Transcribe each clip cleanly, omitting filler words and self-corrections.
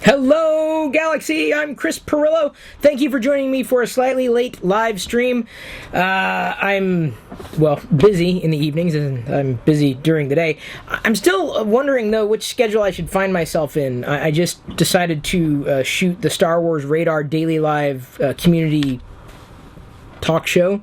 Hello, Galaxy! I'm Chris Pirillo. Thank you for joining me for a slightly late live stream. I'm busy in the evenings, and I'm busy during the day. I'm still wondering, though, which schedule I should find myself in. I just decided to shoot the Star Wars Radar Daily Live community talk show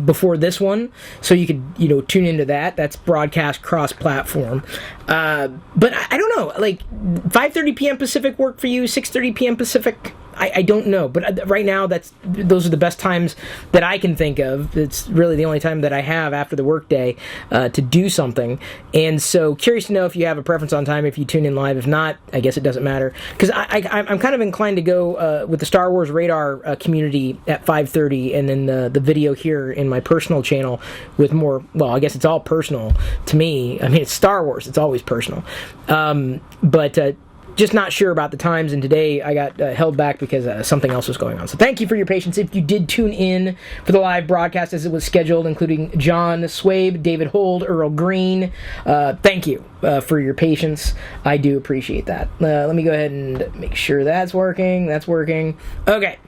before this one, so you could tune into that. That's broadcast cross-platform, but I don't know, like 5:30 p.m. Pacific work for you, 6:30 p.m. Pacific? I don't know, but right now those are the best times that I can think of. It's really the only time that I have after the workday to do something, and so curious to know if you have a preference on time if you tune in live. If not, I guess it doesn't matter, because I'm kind of inclined to go with the Star Wars Radar community at 5:30, and then the video here in my personal channel with more, well, I guess it's all personal to me. I mean, it's Star Wars, it's always personal, but just not sure about the times, and today I got held back because something else was going on. So thank you for your patience. If you did tune in for the live broadcast as it was scheduled, including John Swabe, David Hold, Earl Green, thank you for your patience. I do appreciate that. Let me go ahead and make sure that's working. That's working. Okay,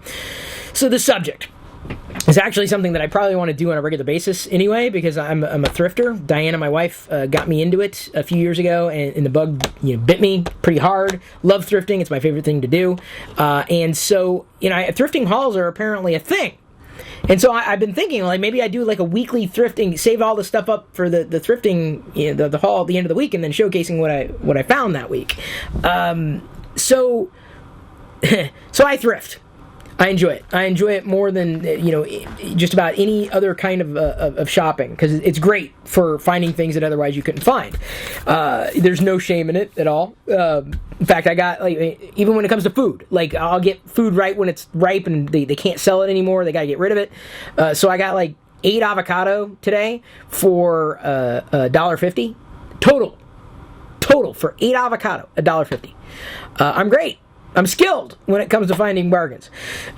so the subject is actually something that I probably want to do on a regular basis anyway, because I'm a thrifter. Diana, my wife, got me into it a few years ago, and the bug bit me pretty hard. Love thrifting. It's my favorite thing to do. And so, thrifting hauls are apparently a thing. And so I've been thinking, like, maybe I do like a weekly thrifting, save all the stuff up for the thrifting, the haul at the end of the week, and then showcasing what I found that week. So I thrift. I enjoy it. I enjoy it more than just about any other kind of shopping, because it's great for finding things that otherwise you couldn't find. There's no shame in it at all. In fact, I got, like, even when it comes to food, like, I'll get food right when it's ripe and they can't sell it anymore. They gotta get rid of it. So I got like 8 avocado today for $1.50 total for 8 avocado, $1.50. I'm great. I'm skilled when it comes to finding bargains.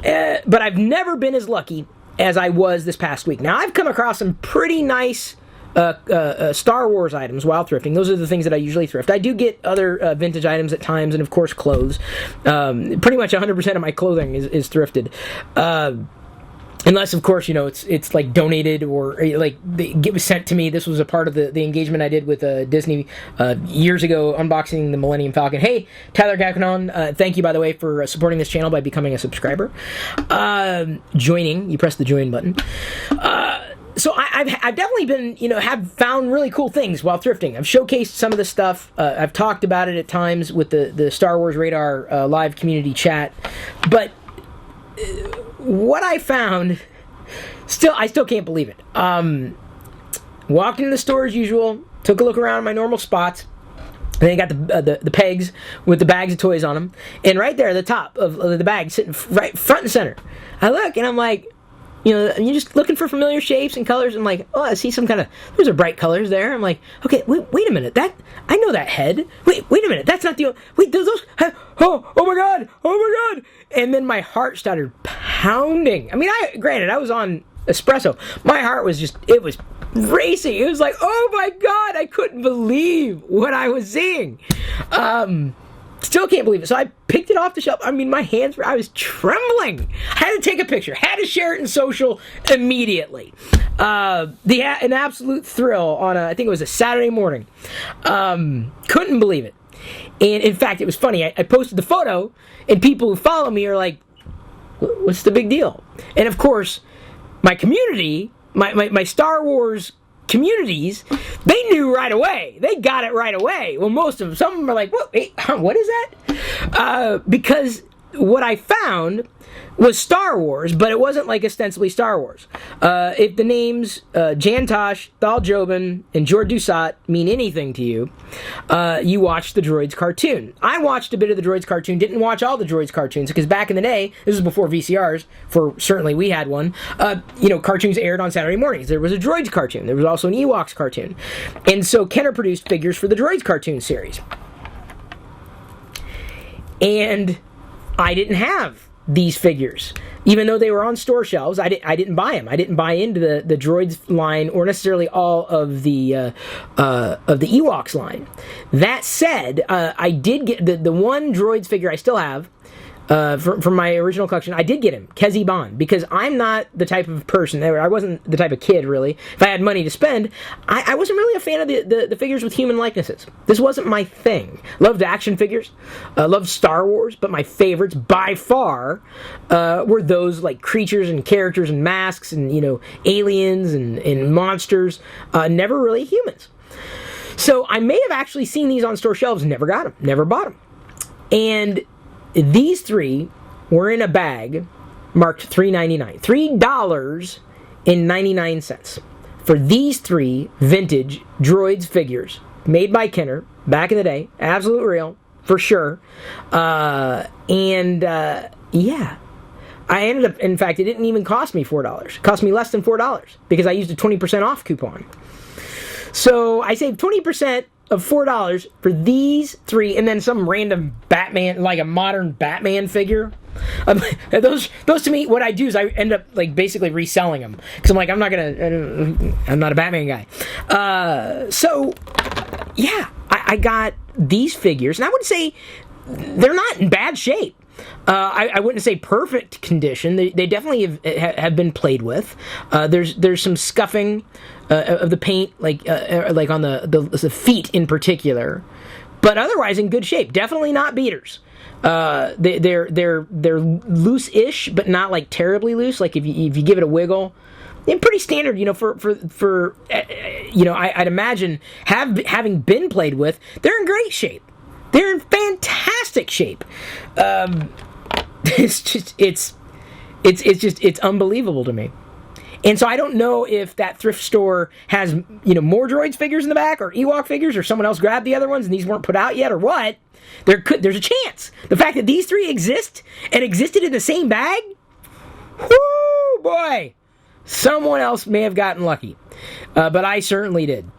But I've never been as lucky as I was this past week. Now, I've come across some pretty nice Star Wars items while thrifting. Those are the things that I usually thrift. I do get other vintage items at times, and of course clothes. Pretty much 100% of my clothing is thrifted. Unless, of course, it's like donated or like it was sent to me. This was a part of the engagement I did with Disney years ago, unboxing the Millennium Falcon. Hey, Tyler Gackinon, thank you, by the way, for supporting this channel by becoming a subscriber. Joining, you press the join button. So I've definitely been, have found really cool things while thrifting. I've showcased some of the stuff. I've talked about it at times with the Star Wars Radar live community chat, but what I found, I still can't believe it. Walked into the store as usual, took a look around my normal spots, and then got the pegs with the bags of toys on them, and right there at the top of the bag, sitting right front and center, I look and I'm like, you're just looking for familiar shapes and colors. I'm like, oh, I see some kind of, those are bright colors there. I'm like, okay, wait a minute, I know that head. Wait a minute, that's not those, oh my God. And then my heart started pounding. I mean, granted, I was on espresso. My heart was it was racing. It was like, oh my God, I couldn't believe what I was seeing. Still can't believe it. So I picked it off the shelf. I mean, I was trembling. I had to take a picture. Had to share it in social immediately. An absolute thrill on I think it was a Saturday morning. Couldn't believe it. And in fact, it was funny. I posted the photo, and people who follow me are like, what's the big deal? And of course, my community, my Star Wars communities, they knew right away. They got it right away. Well, most of them. Some of them are like, what is that? Because what I found was Star Wars, but it wasn't like ostensibly Star Wars. If the names Jan Tosh, Thal Jobin, and Jor Dusat mean anything to you, you watched the Droids cartoon. I watched a bit of the Droids cartoon, didn't watch all the Droids cartoons, because back in the day, this was before VCRs, certainly we had one, cartoons aired on Saturday mornings. There was a Droids cartoon. There was also an Ewoks cartoon. And so Kenner produced figures for the Droids cartoon series. And I didn't have these figures, even though they were on store shelves. I didn't buy them. I didn't buy into the droids line or necessarily all of the Ewoks line. That said, I did get the one droids figure I still have. From my original collection, I did get him, Kezi Bond, because I'm not the type of person, I wasn't the type of kid, really. If I had money to spend, I wasn't really a fan of the figures with human likenesses. This wasn't my thing. Loved action figures, loved Star Wars, but my favorites, by far, were those, like, creatures and characters and masks and, aliens and monsters, never really humans. So I may have actually seen these on store shelves, never got them, never bought them. And these three were in a bag marked $3.99. $3.99 for these three vintage droids figures made by Kenner back in the day. Absolute real, for sure. Yeah. I ended up, in fact, it didn't even cost me $4. It cost me less than $4 because I used a 20% off coupon. So I saved 20% of $4 for these three, and then some random Batman, like a modern Batman figure. Those to me, what I do is I end up like basically reselling them because I'm like, I'm not a Batman guy. So yeah, I got these figures, and I would say they're not in bad shape. I wouldn't say perfect condition. They definitely have been played with. There's some scuffing of the paint, like on the feet in particular, but otherwise in good shape. Definitely not beaters. They're loose-ish, but not like terribly loose. Like if you give it a wiggle, they're pretty standard. For I'd imagine having been played with, they're in great shape. They're in fantastic shape. It's unbelievable to me. And so I don't know if that thrift store has, more droids figures in the back or Ewok figures, or someone else grabbed the other ones and these weren't put out yet, or what. There's a chance. The fact that these three exist and existed in the same bag, whoo boy, someone else may have gotten lucky, but I certainly did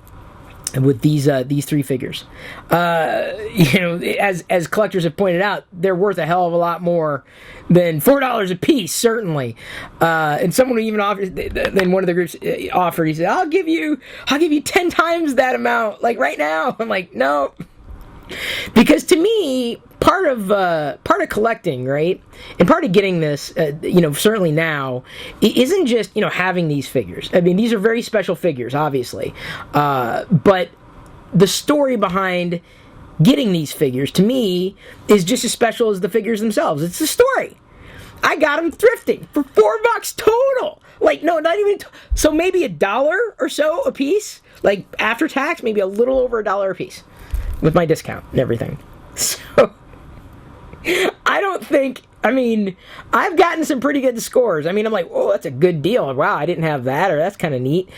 with these three figures. As collectors have pointed out, they're worth a hell of a lot more than $4 a piece, certainly. And someone even offered, then one of the groups offered, he said, I'll give you 10 times that amount, like right now. I'm like, no. Because to me, part of collecting, right, and part of getting this, certainly now, it isn't just having these figures. I mean, these are very special figures, obviously, but the story behind getting these figures, to me, is just as special as the figures themselves. It's the story. I got them thrifting for $4 total. Like, no, not even. So maybe $1 or so a piece, like after tax, maybe a little over $1 a piece. With my discount and everything. So, I don't think, I've gotten some pretty good scores. I'm like, oh, that's a good deal. Wow, I didn't have that, or that's kind of neat.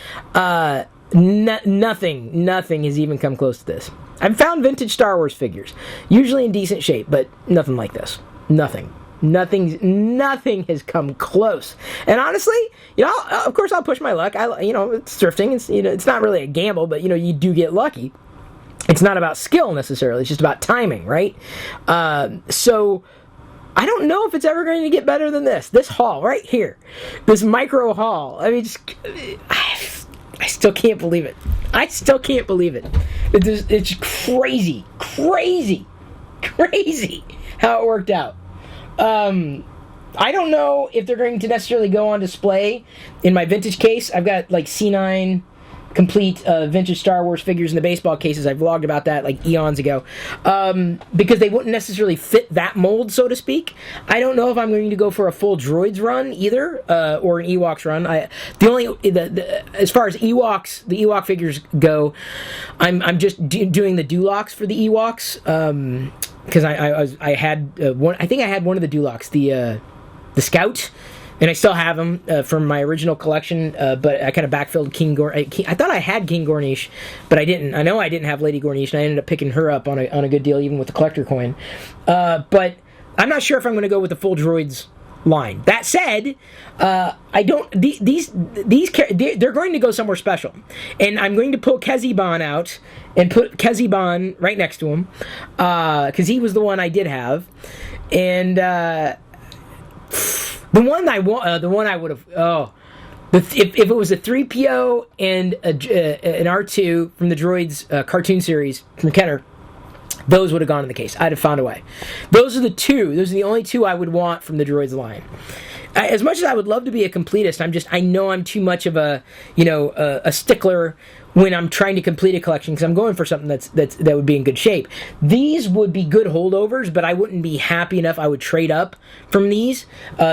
Nothing has even come close to this. I've found vintage Star Wars figures, usually in decent shape, but nothing like this. Nothing has come close. And honestly, of course I'll push my luck. It's thrifting. It's not really a gamble, but you do get lucky. It's not about skill necessarily. It's just about timing, right? So I don't know if it's ever going to get better than this. This haul right here, this micro haul. I still can't believe it. It's crazy how it worked out. I don't know if they're going to necessarily go on display in my vintage case. I've got like C9 complete vintage Star Wars figures in the baseball cases. I vlogged about that like eons ago, because they wouldn't necessarily fit that mold, so to speak. I don't know if I'm going to go for a full droids run either, or an Ewoks run. As far as Ewoks, the Ewok figures go, I'm just doing the Dulocks for the Ewoks, because I had one. I think I had one of the Dulocks, the Scout. And I still have them from my original collection, but I kind of backfilled King Gornish. I thought I had King Gornish, but I didn't. I know I didn't have Lady Gornish, and I ended up picking her up on a good deal, even with the collector coin. But I'm not sure if I'm going to go with the full droids line. That said, I don't. They're going to go somewhere special, and I'm going to pull Kezi Bond out and put Kezi Bond right next to him, because he was the one I did have, and. The one I want, the one I would have. Oh, if it was a 3PO and an R2 from the Droids cartoon series from Kenner, those would have gone in the case. I'd have found a way. Those are the two. Those are the only two I would want from the Droids line. As much as I would love to be a completist, I know I'm too much of a stickler when I'm trying to complete a collection, because I'm going for something that would be in good shape. These would be good holdovers, but I wouldn't be happy enough I would trade up from these,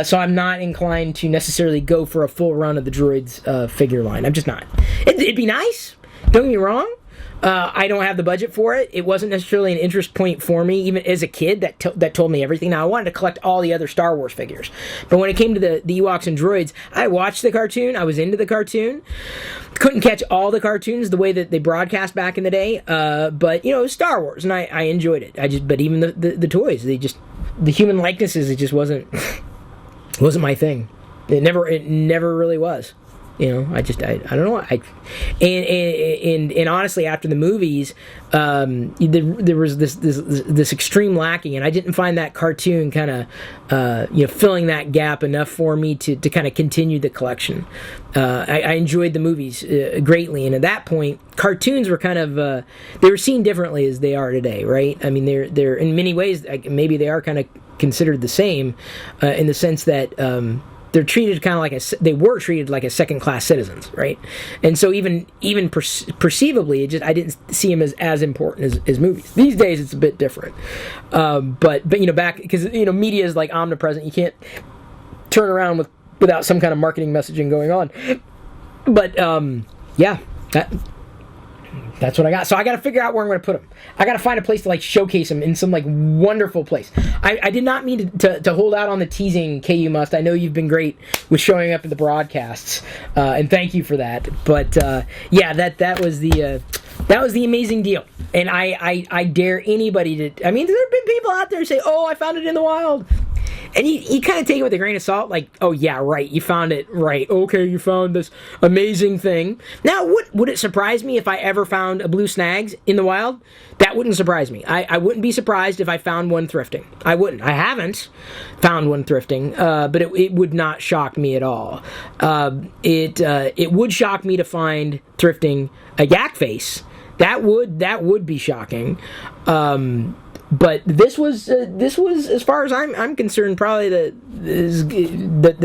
so I'm not inclined to necessarily go for a full run of the Droids figure line. I'm just not. It'd be nice, don't get me wrong. I don't have the budget for it. It wasn't necessarily an interest point for me, even as a kid, that told me everything. Now, I wanted to collect all the other Star Wars figures. But when it came to the Ewoks and Droids, I watched the cartoon. I was into the cartoon. Couldn't catch all the cartoons the way that they broadcast back in the day. But, it was Star Wars, and I enjoyed it. But even the toys, the human likenesses, it just wasn't my thing. It never really was. I don't know. And honestly, after the movies, there was this extreme lacking, and I didn't find that cartoon kind of, filling that gap enough for me to kind of continue the collection. I enjoyed the movies greatly, and at that point, cartoons were kind of they were seen differently as they are today, right? I mean, they're in many ways maybe they are kind of considered the same in the sense that. They're treated kind of they were treated like a second-class citizens, right? And so even perceivably, I didn't see them as important as movies. These days, it's a bit different. But back, because media is like omnipresent. You can't turn around without some kind of marketing messaging going on. But yeah, that's what I got. So I got to figure out where I'm going to put them. I got to find a place to showcase them in some wonderful place. I did not mean to hold out on the teasing, KU Must. I know you've been great with showing up at the broadcasts, and thank you for that. But yeah, that was the amazing deal. And I dare anybody to. I mean, there have been people out there who say, "Oh, I found it in the wild." And you kind of take it with a grain of salt, oh yeah, right, you found it, right, okay, you found this amazing thing. Now, would it surprise me if I ever found a blue snags in the wild? That wouldn't surprise me. I wouldn't be surprised if I found one thrifting. I wouldn't. I haven't found one thrifting, but it would not shock me at all. It would shock me to find thrifting a yak face. That would be shocking. But this was as far as I'm concerned, probably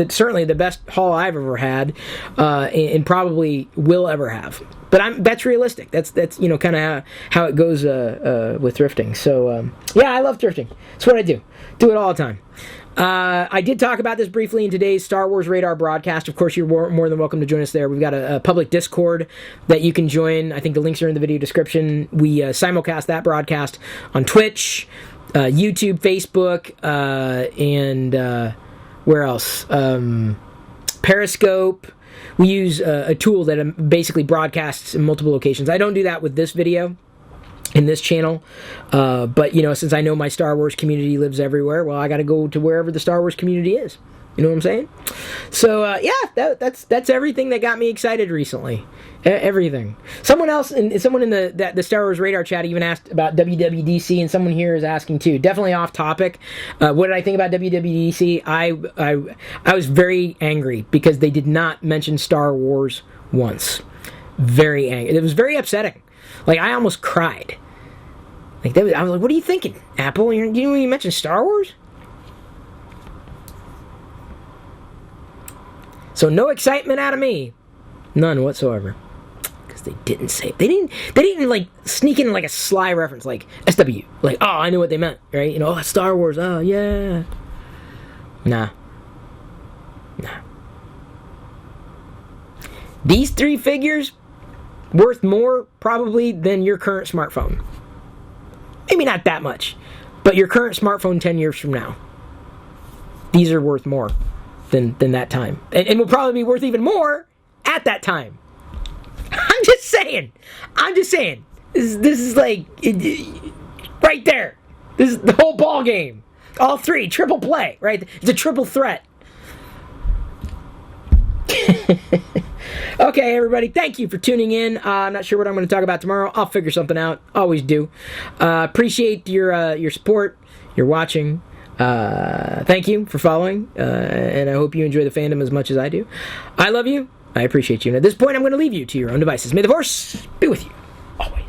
certainly the best haul I've ever had, and probably will ever have. But that's realistic. That's kind of how it goes with thrifting. So yeah, I love thrifting. It's what I do. Do it all the time. I did talk about this briefly in today's Star Wars Radar broadcast. Of course, you're more than welcome to join us there. We've got a public Discord that you can join. I think the links are in the video description. We simulcast that broadcast on Twitch, YouTube, Facebook, and where else? Periscope. We use a tool that basically broadcasts in multiple locations. I don't do that with this video. In this channel, but since I know my Star Wars community lives everywhere, well, I got to go to wherever the Star Wars community is. You know what I'm saying? So yeah, that's everything that got me excited recently. Everything. Someone in the Star Wars Radar chat even asked about WWDC, and someone here is asking too. Definitely off topic. What did I think about WWDC? I was very angry because they did not mention Star Wars once. Very angry. It was very upsetting. I almost cried. I was like, what are you thinking, Apple? You mentioned Star Wars? So no excitement out of me. None whatsoever. Because they didn't say... They didn't sneak in a sly reference, like SW. Oh, I knew what they meant, right? Oh, Star Wars, oh, yeah. Nah. These three figures... worth more, probably, than your current smartphone. Maybe not that much, but your current smartphone 10 years from now. These are worth more than that time. And will probably be worth even more at that time. I'm just saying. This is right there. This is the whole ball game. All three, triple play, right? It's a triple threat. Okay, everybody, thank you for tuning in. I'm not sure what I'm going to talk about tomorrow. I'll figure something out. Always do. Appreciate your support, your watching. Thank you for following, and I hope you enjoy the fandom as much as I do. I love you. I appreciate you. And at this point, I'm going to leave you to your own devices. May the Force be with you always.